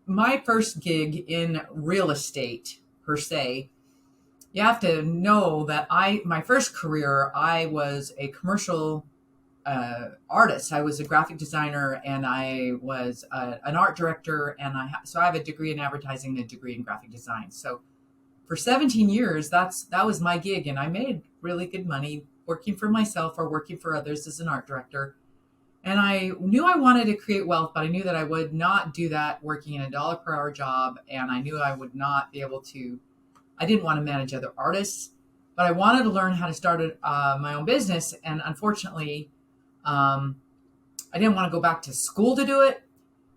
my first gig in real estate per se, you have to know that my first career, I was a commercial artist. I was a graphic designer, and I was an art director, and so I have a degree in advertising and a degree in graphic design. So for 17 years, that was my gig, and I made really good money working for myself or working for others as an art director. And I knew I wanted to create wealth, but I knew that I would not do that working in a dollar per hour job, and I knew I would not be able to. I didn't want to manage other artists, but I wanted to learn how to start my own business. And unfortunately, I didn't want to go back to school to do it.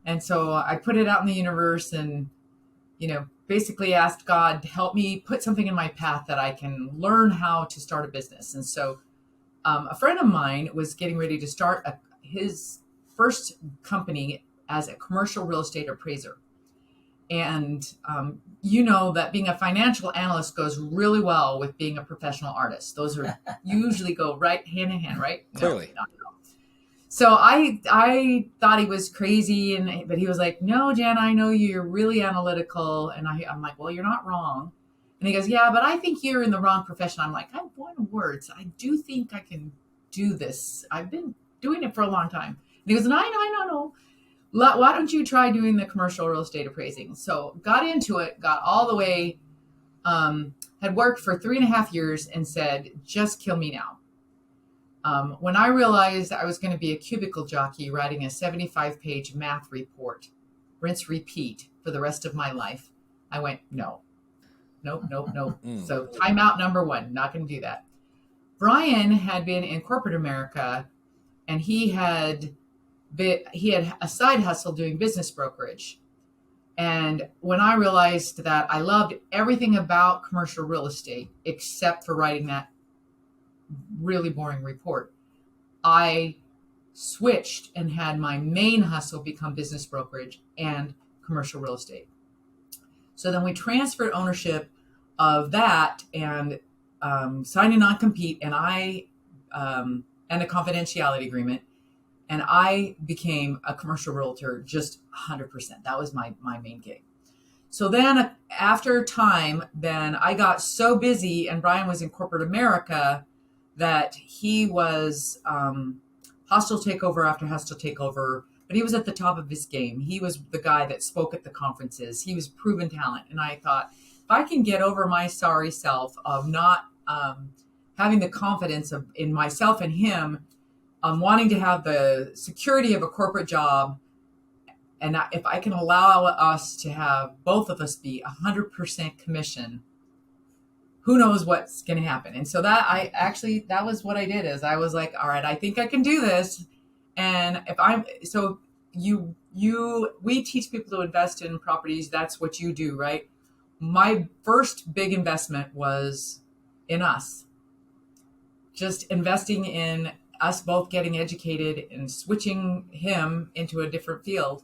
And so I put it out in the universe and, basically asked God to help me put something in my path that I can learn how to start a business. And so a friend of mine was getting ready to start his first company as a commercial real estate appraiser. And that being a financial analyst goes really well with being a professional artist. Those are usually go right hand in hand, right? Clearly. No. So I thought he was crazy, but he was like, "No, Jana, I know you're really analytical." And I'm like, "Well, you're not wrong." And he goes, "Yeah, but I think you're in the wrong profession." I'm like, "I'm born in words. I do think I can do this. I've been doing it for a long time." And he goes, "No. Why don't you try doing the commercial real estate appraising?" So got into it, got all the way, had worked for 3.5 years and said, "Just kill me now." When I realized I was going to be a cubicle jockey writing a 75-page math report, rinse, repeat for the rest of my life, I went, nope. So timeout number 1, not going to do that. Brian had been in corporate America, and he had a side hustle doing business brokerage. And when I realized that I loved everything about commercial real estate except for writing that really boring report, I switched and had my main hustle become business brokerage and commercial real estate. So then we transferred ownership of that and signed a non-compete and a confidentiality agreement. And I became a commercial realtor just 100%. That was my main gig. So then after time, then I got so busy, and Brian was in corporate America, that he was hostile takeover after hostile takeover, but he was at the top of his game. He was the guy that spoke at the conferences. He was proven talent. And I thought, if I can get over my sorry self of not having the confidence in myself and him, wanting to have the security of a corporate job, and if I can allow us to have both of us be 100% commission, who knows what's going to happen. And so that was what I did, is I was like, all right, I think I can do this. And we teach people to invest in properties. That's what you do, right? My first big investment was in us, just investing in us both getting educated and switching him into a different field.